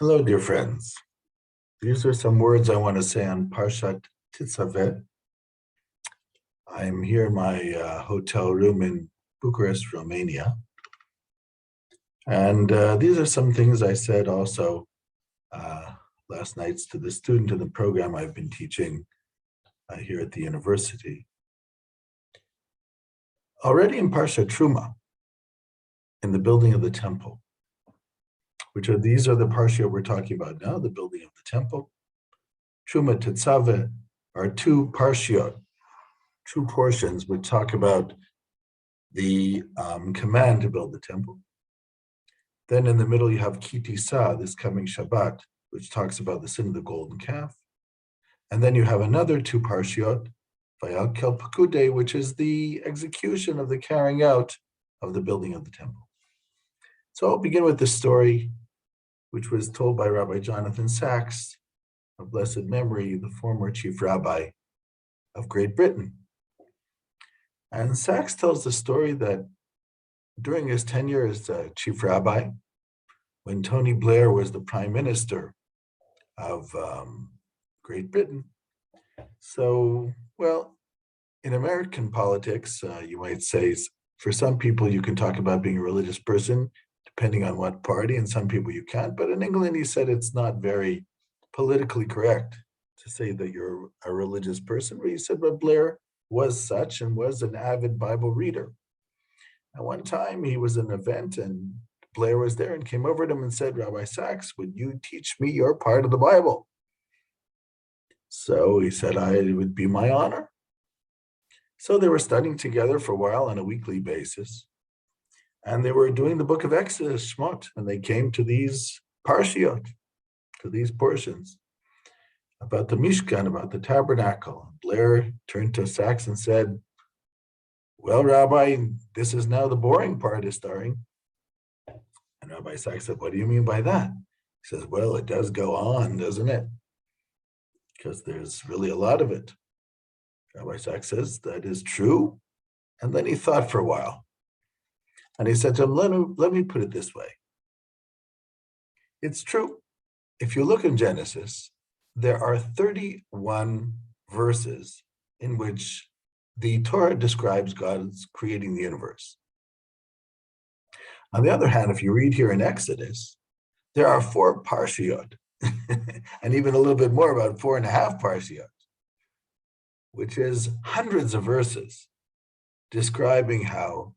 Hello, dear friends. These are some words I want to say on parshat tetzveh. I'm here in my hotel room in Bucharest, Romania. And these are some things I said also last night to the student in the program I've been teaching here at the university. Already in parshat Truma, in the building of the temple, these are the parsha we're talking about now, the building of the temple. Truma tetzveh are two parshiot, two portions which talk about the command to build the temple. Then in the middle you have Ki Tisa, this coming Shabbat, which talks about the sin of the golden calf. And then you have another two parshiot, Vayal Kel Pakude, which is the execution of the carrying out of the building of the temple. So I'll begin with the story, which was told by Rabbi Jonathan Sacks, of blessed memory, the former chief rabbi of Great Britain. And Sacks tells the story that during his tenure as chief rabbi, when Tony Blair was the prime minister of Great Britain, in American politics, you might say, for some people you can talk about being a religious person, depending on what party, and some people you can't. But in England, he said it's not very politically correct to say that you're a religious person. But he said, but Blair was such and was an avid Bible reader. And one time he was at an event and Blair was there and came over to him and said, Rabbi Sacks, would you teach me your part of the Bible? So he said, it would be my honor. So they were studying together for a while on a weekly basis. And they were doing the book of Exodus, Shmot, and they came to these parshiot, to these portions about the Mishkan, about the tabernacle. Blair turned to Sacks and said, well, Rabbi, this is now the boring part is starting. And Rabbi Sacks said, what do you mean by that? He says, well, it does go on, doesn't it? Because there's really a lot of it. Rabbi Sacks says, that is true. And then he thought for a while. And he said to him, let me put it this way. It's true. If you look in Genesis, there are 31 verses in which the Torah describes God's creating the universe. On the other hand, if you read here in Exodus, there are 4 parshiot, and even a little bit more, about 4.5 parshiot, which is hundreds of verses describing how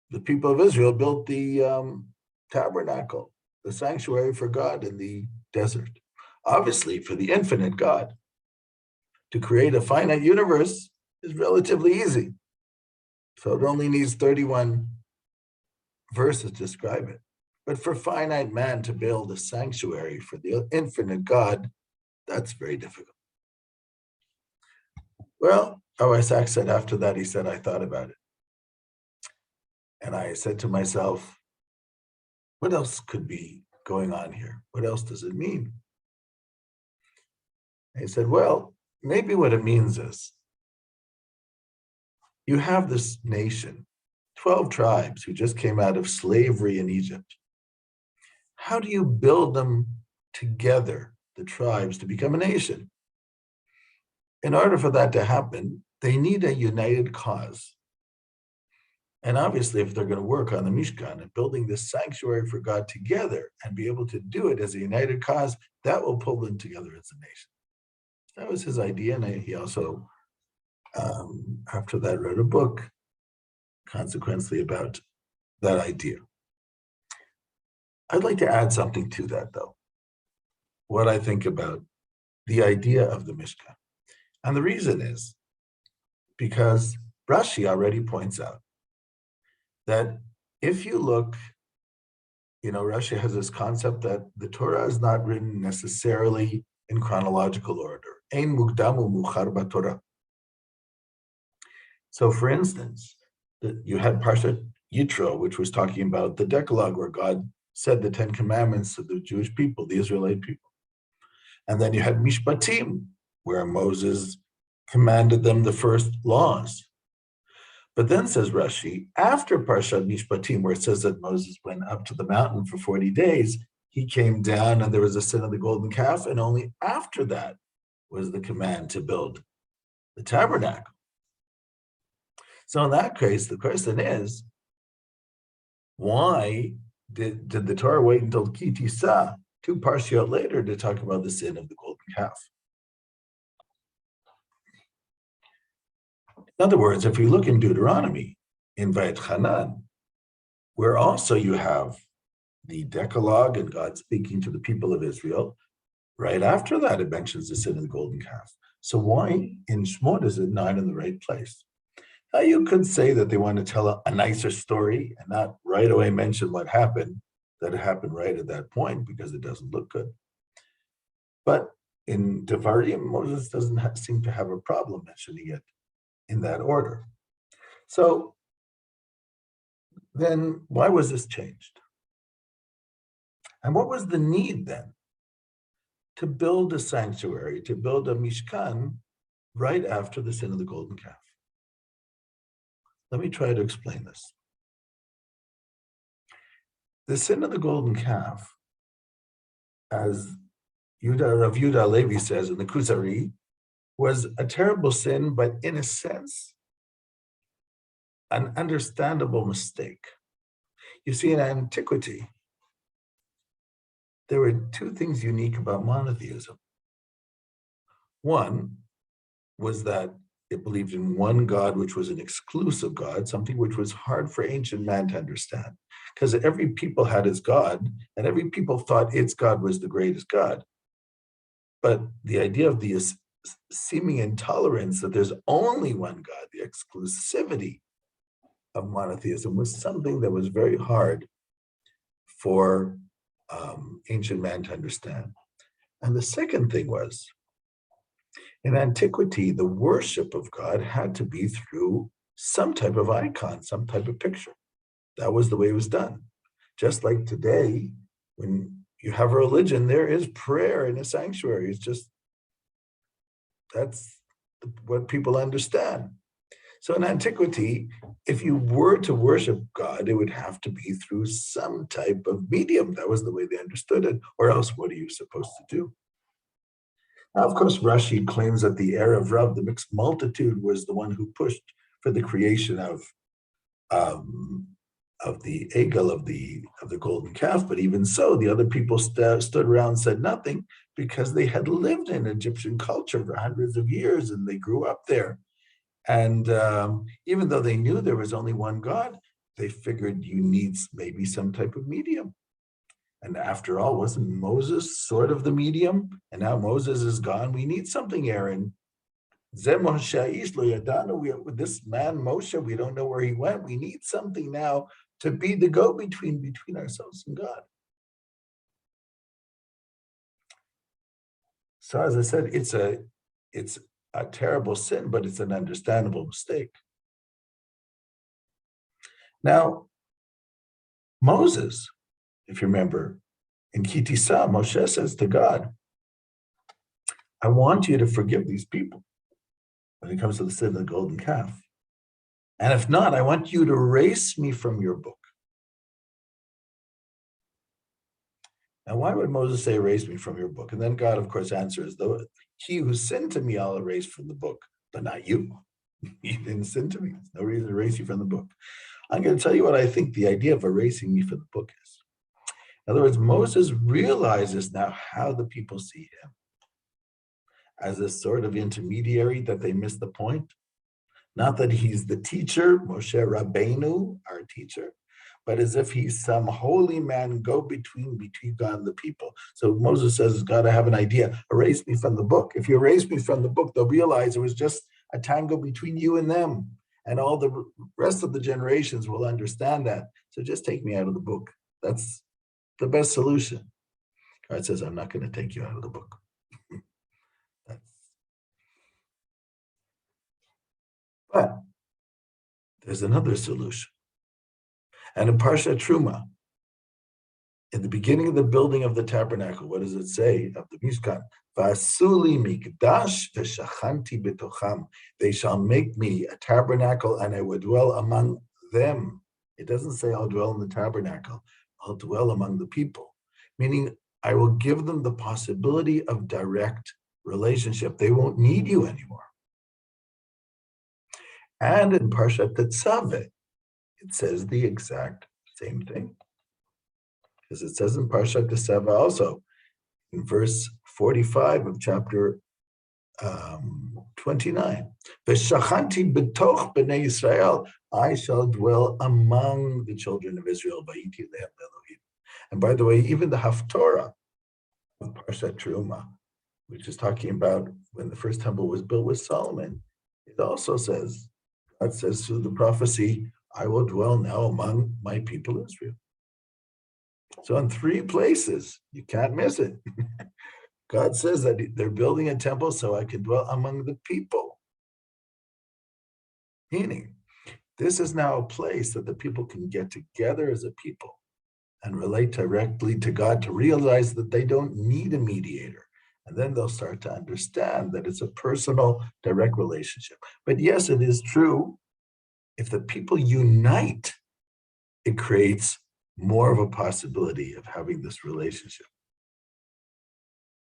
the people of Israel built the tabernacle, the sanctuary for God in the desert. Obviously, for the infinite God, to create a finite universe is relatively easy. So it only needs 31 verses to describe it. But for finite man to build a sanctuary for the infinite God, that's very difficult. Well, Rabbi Sacks said after that, he said, I thought about it. And I said to myself, what else could be going on here? What else does it mean? And he said, well, maybe what it means is you have this nation, 12 tribes who just came out of slavery in Egypt. How do you build them together, the tribes, to become a nation? In order for that to happen, they need a united cause. And obviously, if they're going to work on the Mishkan and building this sanctuary for God together and be able to do it as a united cause, that will pull them together as a nation. That was his idea. And he also, after that, wrote a book, consequently, about that idea. I'd like to add something to that, though, what I think about the idea of the Mishkan. And the reason is because Rashi already points out that if you look, Rashi has this concept that the Torah is not written necessarily in chronological order. Ein mukdamu muchar b'Torah. So, for instance, you had parshat Yitro, which was talking about the Decalogue, where God said the 10 commandments to the Jewish people, the Israelite people. And then you had Mishpatim, where Moses commanded them the first laws. But then says Rashi, after Parshat Mishpatim, where it says that Moses went up to the mountain for 40 days, he came down and there was a sin of the golden calf, and only after that was the command to build the tabernacle. So in that case, the question is, why did the Torah wait until Ki Tisa, 2 parshiot later, to talk about the sin of the golden calf? In other words, if we look in Deuteronomy, in Vayetchanan, where also you have the Decalogue and God speaking to the people of Israel, right after that it mentions the sin of the golden calf. So why in Shmot is it not in the right place? Now you could say that they want to tell a nicer story and not right away mention what happened, that it happened right at that point because it doesn't look good. But in Devarim, Moses doesn't seem to have a problem mentioning it in that order. So then why was this changed? And what was the need then to build a sanctuary, to build a Mishkan right after the sin of the golden calf? Let me try to explain this. The sin of the golden calf, as Rav Yehuda Levi says in the Kuzari, was a terrible sin, but in a sense, an understandable mistake. You see, in antiquity, there were 2 things unique about monotheism. One was that it believed in one God, which was an exclusive God, something which was hard for ancient man to understand, because every people had its God, and every people thought its God was the greatest God. But the idea of the seeming intolerance that there's only one God, the exclusivity of monotheism, was something that was very hard for ancient man to understand. And the second thing was, in antiquity, the worship of God had to be through some type of icon, some type of picture. That was the way it was done. Just like today, when you have a religion, there is prayer in a sanctuary. It's just, that's what people understand. So in antiquity, if you were to worship God, it would have to be through some type of medium. That was the way they understood it. Or else, what are you supposed to do? Now, of course, Rashi claims that the Erev Rav, the mixed multitude, was the one who pushed for the creation of the egel, of the golden calf. But even so, the other people stood around and said nothing because they had lived in Egyptian culture for hundreds of years and they grew up there. And even though they knew there was only one God, they figured you need maybe some type of medium. And after all, wasn't Moses sort of the medium? And now Moses is gone. We need something, Aaron. With this man, Moshe, we don't know where he went. We need something now to be the go-between between ourselves and God. So as I said, it's a terrible sin, but it's an understandable mistake. Now, Moses, if you remember, in Ki Tisa, Moshe says to God, I want you to forgive these people when it comes to the sin of the golden calf. And if not, I want you to erase me from your book. Now, why would Moses say, erase me from your book? And then God, of course, answers, though he who sinned to me, I'll erase from the book, but not you. You didn't sin to me. There's no reason to erase you from the book. I'm going to tell you what I think the idea of erasing me from the book is. In other words, Moses realizes now how the people see him as a sort of intermediary, that they miss the point. Not that he's the teacher, Moshe Rabbeinu, our teacher, but as if he's some holy man go-between God and the people. So Moses says, God, I have an idea. Erase me from the book. If you erase me from the book, they'll realize it was just a tango between you and them. And all the rest of the generations will understand that. So just take me out of the book. That's the best solution. God says, I'm not going to take you out of the book. But there's another solution. And in Parshat Truma, in the beginning of the building of the tabernacle, what does it say of the Mishkan? Vasuli mikdash v'shachanti betocham. They shall make me a tabernacle, and I will dwell among them. It doesn't say I'll dwell in the tabernacle. I'll dwell among the people, meaning I will give them the possibility of direct relationship. They won't need you anymore. And in parshat tetzveh, it says the exact same thing. Because it says in parshat tetzveh also, in verse 45 of chapter 29, V'shachanti b'toch b'nei Yisrael, I shall dwell among the children of Israel. And by the way, even the Haftorah of parshat Truma, which is talking about when the first temple was built with Solomon, it also says, God says through the prophecy, I will dwell now among my people Israel. So in 3 places, you can't miss it. God says that they're building a temple so I can dwell among the people. Meaning, this is now a place that the people can get together as a people and relate directly to God, to realize that they don't need a mediator. And then they'll start to understand that it's a personal, direct relationship. But yes, it is true. If the people unite, it creates more of a possibility of having this relationship.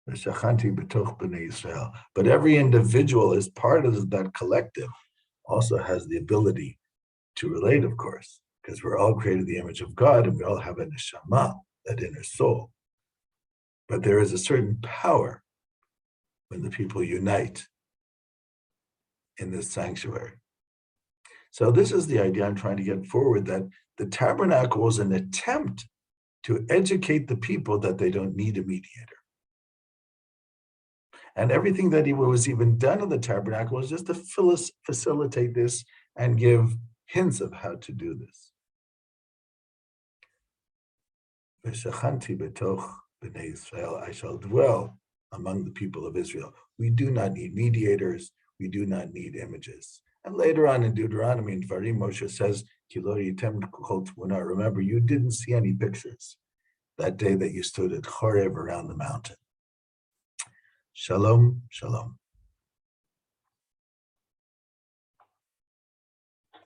But every individual as part of that collective also has the ability to relate, of course, because we're all created in the image of God and we all have a neshama, that inner soul. But there is a certain power when the people unite in this sanctuary. So this is the idea I'm trying to get forward, that the tabernacle was an attempt to educate the people that they don't need a mediator. And everything that was even done in the tabernacle was just to facilitate this and give hints of how to do this. V'shachanti betoch b'nei Yisrael, I shall dwell among the people of Israel. We do not need mediators. We do not need images. And later on in Deuteronomy, in Dvarim, Moshe says, remember, you didn't see any pictures that day that you stood at Horeb around the mountain. Shalom, shalom.